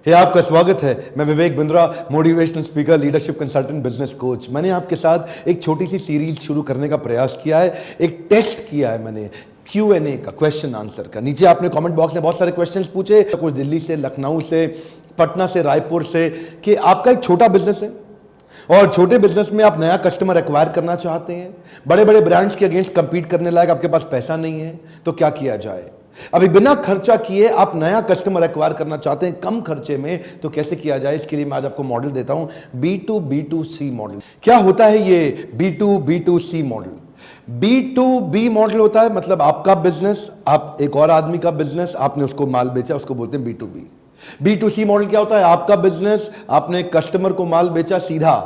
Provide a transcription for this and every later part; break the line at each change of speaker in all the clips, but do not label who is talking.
आपका स्वागत है। मैं Vivek Bindra, motivational speaker, leadership consultant, business coach. मैंने आपके साथ एक छोटी सी सीरीज शुरू करने का प्रयास किया है। एक टेस्ट किया है मैंने Q&A का, क्वेश्चन आंसर का। नीचे आपने कमेंट बॉक्स में बहुत सारे क्वेश्चंस पूछे, कुछ दिल्ली से, लखनऊ से, पटना से, रायपुर से, कि आपका एक छोटा बिजनेस है और छोटे बिजनेस में आप नया कस्टमर एक्वायर करना चाहते हैं, बड़े बड़े ब्रांड्स के अगेंस्ट कंपीट करने लायक आपके पास पैसा नहीं है, तो क्या किया जाए। अभी बिना खर्चा किए आप नया कस्टमर एक्वायर करना चाहते हैं कम खर्चे में, तो कैसे किया जाए। इसके लिए मैं आज आपको मॉडल देता हूं, B2B2C मॉडल। क्या होता है ये B2B2C मॉडल? B2B मॉडल होता है मतलब आपका बिजनेस, आप एक और आदमी का बिजनेस, आपने उसको माल बेचा, उसको बोलते हैं B2B। B2C मॉडल क्या होता है? आपका बिजनेस, आपने कस्टमर को माल बेचा सीधा,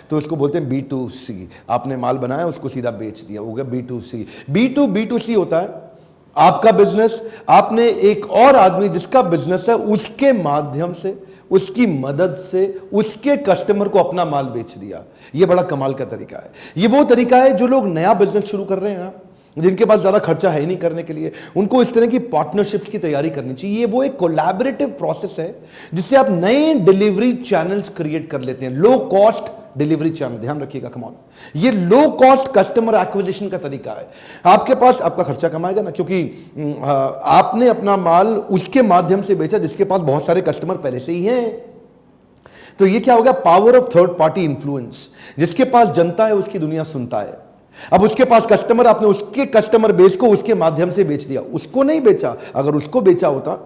तो उसको बोलते हैं B2C। आपने माल बनाया, उसको सीधा बेच दिया, हो गया B2C। B2B2C होता है आपका बिजनेस, आपने एक और आदमी जिसका बिजनेस है उसके माध्यम से, उसकी मदद से उसके कस्टमर को अपना माल बेच दिया। यह बड़ा कमाल का तरीका है। यह वो तरीका है जो लोग नया बिजनेस शुरू कर रहे हैं ना, जिनके पास ज्यादा खर्चा है ही नहीं करने के लिए, उनको इस तरह की पार्टनरशिप्स की तैयारी करनी चाहिए। ये वो एक कोलैबोरेटिव प्रोसेस है जिससे आप नए डिलीवरी चैनल्स क्रिएट कर लेते हैं। लो कॉस्ट डिलीवरी चैनल, ध्यान रखिएगा, कम ऑन, ये लो कॉस्ट कस्टमर एक्विजिशन का तरीका है। आपके पास आपका खर्चा कमाएगा ना, क्योंकि आपने अपना माल उसके माध्यम से बेचा जिसके पास बहुत सारे कस्टमर पहले से ही हैं। तो ये क्या हो गया? Power of third party influence. जिसके पास जनता है उसकी दुनिया सुनता है। अब उसके पास कस्टमर, आपने उसके कस्टमर बेस को उसके माध्यम से बेच दिया, उसको नहीं बेचा। अगर उसको बेचा होता,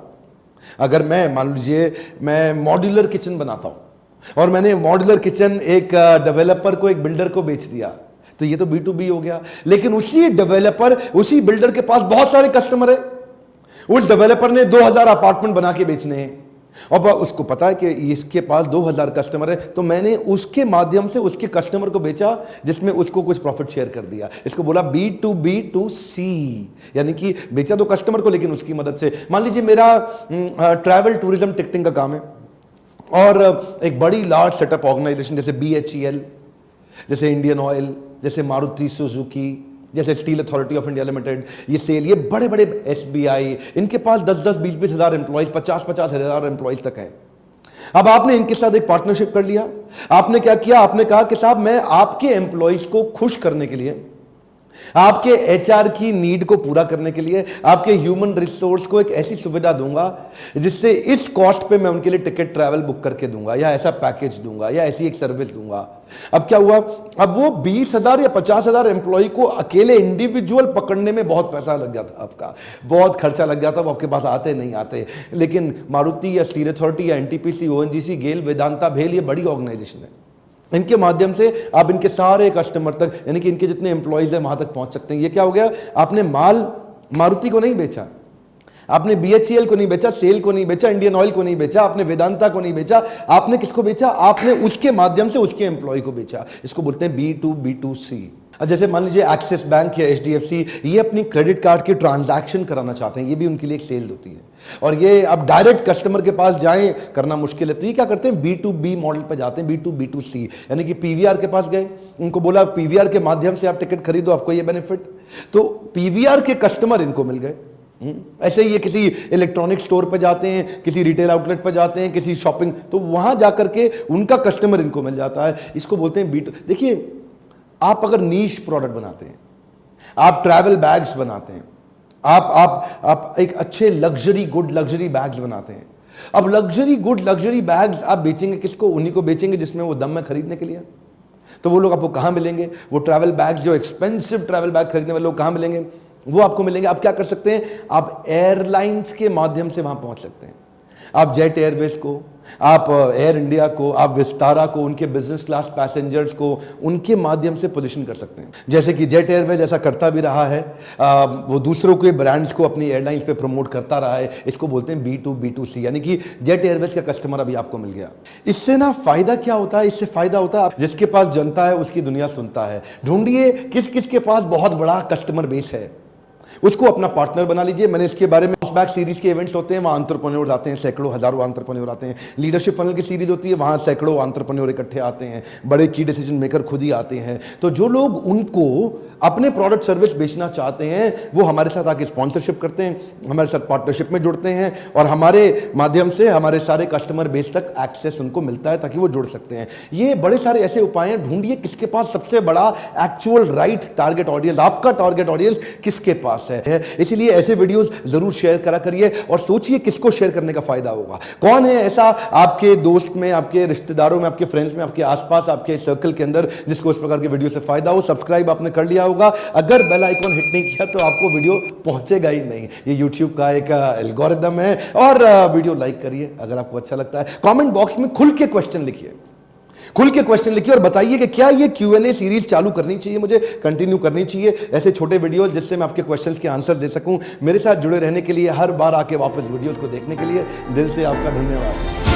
अगर मैं, मान लीजिए मैं मॉड्यूलर किचन बनाता हूं और मैंने मॉड्यूलर किचन एक डेवलपर को, एक बिल्डर को बेच दिया, तो ये तो B2B हो गया। लेकिन उसी डेवलपर, उसी बिल्डर के पास बहुत सारे कस्टमर है। उस डेवलपर ने 2000 अपार्टमेंट बना के बेचने हैं और उसको पता है कि इसके पास 2000 कस्टमर है, तो मैंने उसके माध्यम से उसके कस्टमर को बेचा जिसमें उसको कुछ प्रॉफिट शेयर कर दिया। इसको बोला B2B2C, यानी कि बेचा तो कस्टमर को लेकिन उसकी मदद से। मान लीजिए मेरा ट्रैवल टूरिज्म टिकटिंग का काम है और एक बड़ी लार्ज सेटअप ऑर्गेनाइजेशन जैसे BHEL, जैसे इंडियन ऑयल, जैसे मारुति सुजुकी, जैसे steel authority of India limited, ये सेल, ये बड़े बड़े SBI, इनके पास 10-10, 20-20 हजार एम्प्लॉइज, 50-50 हजार एम्प्लॉइज तक हैं। अब आपने इनके साथ एक पार्टनरशिप कर लिया। आपने क्या किया? आपने कहा कि साहब मैं आपके एम्प्लॉइज को खुश करने के लिए, आपके HR की नीड को पूरा करने के लिए, आपके ह्यूमन रिसोर्स को एक ऐसी सुविधा दूंगा जिससे इस कॉस्ट पे मैं उनके लिए टिकट ट्रैवल बुक करके दूंगा, या ऐसा पैकेज दूंगा, या ऐसी एक सर्विस दूंगा। अब क्या हुआ? अब वो 20,000 या 50,000 एम्प्लॉय को अकेले इंडिविजुअल पकड़ने में बहुत पैसा लग जाता, आपका बहुत खर्चा लग जाता, वो आपके पास आते नहीं आते। लेकिन मारुति या स्टील अथॉरिटी या NTPC, ONGC, गेल, वेदांता, भेल, ये बड़ी ऑर्गेनाइजेशन है। इनके माध्यम से आप इनके सारे कस्टमर तक, यानी कि इनके जितने एम्प्लॉइज हैं वहां तक पहुंच सकते हैं। ये क्या हो गया? आपने माल मारुति को नहीं बेचा, आपने BHEL को नहीं बेचा, सेल को नहीं बेचा, इंडियन ऑयल को नहीं बेचा, आपने वेदांता को नहीं बेचा, आपने किसको बेचा? आपने उसके माध्यम से उसके एम्प्लॉय को बेचा। इसको बोलते हैं B2B2C। अब जैसे मान लीजिए एक्सिस बैंक या HDFC, ये अपनी क्रेडिट कार्ड की ट्रांजैक्शन कराना चाहते हैं, ये भी उनके लिए एक सेल होती है और ये अब डायरेक्ट कस्टमर के पास जाएं करना मुश्किल है, तो ये क्या करते हैं? B2B मॉडल पे जाते हैं, B2B2C, यानी कि PVR के पास गए, उनको बोला PVR के माध्यम से आप टिकट खरीदो, आपको ये बेनिफिट, तो PVR के कस्टमर इनको मिल गए। ऐसे ही ये किसी इलेक्ट्रॉनिक स्टोर पे जाते हैं, किसी रिटेल आउटलेट पे जाते हैं, किसी शॉपिंग, तो वहां जाकर के उनका कस्टमर इनको मिल जाता है। इसको बोलते हैं B2। देखिए, आप अगर नीश प्रोडक्ट बनाते हैं, आप ट्रैवल बैग्स बनाते हैं, आप एक अच्छे लग्जरी गुड लग्जरी बैग्स बनाते हैं। अब लग्जरी गुड लग्जरी बैग्स आप बेचेंगे किसको? उन्हीं को बेचेंगे जिसमें वो दम में खरीदने के लिए। तो वो लोग आपको कहां मिलेंगे? वो ट्रैवल बैग्स, जो एक्सपेंसिव ट्रैवल बैग खरीदने वाले लोग कहां मिलेंगे? वो आपको मिलेंगे। आप क्या कर सकते हैं? आप एयरलाइंस के माध्यम से वहां पहुंच सकते हैं। आप जेट एयरवेज को, आप एयर इंडिया को, आप विस्तारा को, उनके बिजनेस क्लास पैसेंजर्स को उनके माध्यम से पोजीशन कर सकते हैं। जैसे कि जेट एयरवेज ऐसा करता भी रहा है, वो दूसरों के ब्रांड्स को अपनी एयरलाइंस पे प्रमोट करता रहा है। इसको बोलते हैं B2B2C, यानी कि जेट एयरवेज का कस्टमर अभी आपको मिल गया। इससे ना फायदा क्या होता है? इससे फायदा होता है जिसके पास जनता है उसकी दुनिया सुनता है। ढूंढिए किस किस के पास बहुत बड़ा कस्टमर बेस है। उसको अपना पार्टनर बना लीजिए। मैंने इसके बारे में बैक सीरीज के इवेंट्स होते हैं, वहां एंटरप्रेन्योर आते हैं, सैकड़ों हजारों एंटरप्रेन्योर आते हैं। लीडरशिप फनल की सीरीज होती है, वहां सैकड़ों एंटरप्रेन्योर इकट्ठे आते हैं, बड़े की डिसीजन मेकर खुद ही आते हैं। तो जो लोग उनको अपने प्रोडक्ट सर्विस बेचना चाहते हैं वो हमारे साथ आके स्पॉन्सरशिप करते हैं, हमारे साथ पार्टनरशिप में जुड़ते हैं और हमारे माध्यम से हमारे सारे कस्टमर बेस तक एक्सेस उनको मिलता है ताकि वो जुड़ सकते हैं। ये बड़े सारे ऐसे उपाय हैं। ढूंढिए किसके पास सबसे बड़ा एक्चुअल राइट टारगेट ऑडियंस, आपका टारगेट ऑडियंस किसके पास है। इसीलिए ऐसे वीडियोस जरूर शेयर करा करिए और सोचिए किसको शेयर करने का फायदा होगा। कौन है ऐसा आपके दोस्त में, आपके रिश्तेदारों में, आपके फ्रेंड्स में, आपके आसपास, आपके सर्कल के अंदर जिसको इस प्रकार के वीडियो से फायदा हो। सब्सक्राइब आपने कर लिया होगा, अगर बेल आइकॉन हिट नहीं किया तो आपको वीडियो पहुंचेगा ही नहीं। ये YouTube का एक एल्गोरिदम है। और वीडियो लाइक करिए अगर आपको अच्छा लगता है। कमेंट बॉक्स में खुल के क्वेश्चन लिखिए, खुल के क्वेश्चन लिखिए और बताइए कि क्या ये Q&A सीरीज चालू करनी चाहिए, मुझे कंटिन्यू करनी चाहिए ऐसे छोटे वीडियोस जिससे मैं आपके क्वेश्चंस के आंसर दे सकूं। मेरे साथ जुड़े रहने के लिए, हर बार आके वापस वीडियोस को देखने के लिए दिल से आपका धन्यवाद।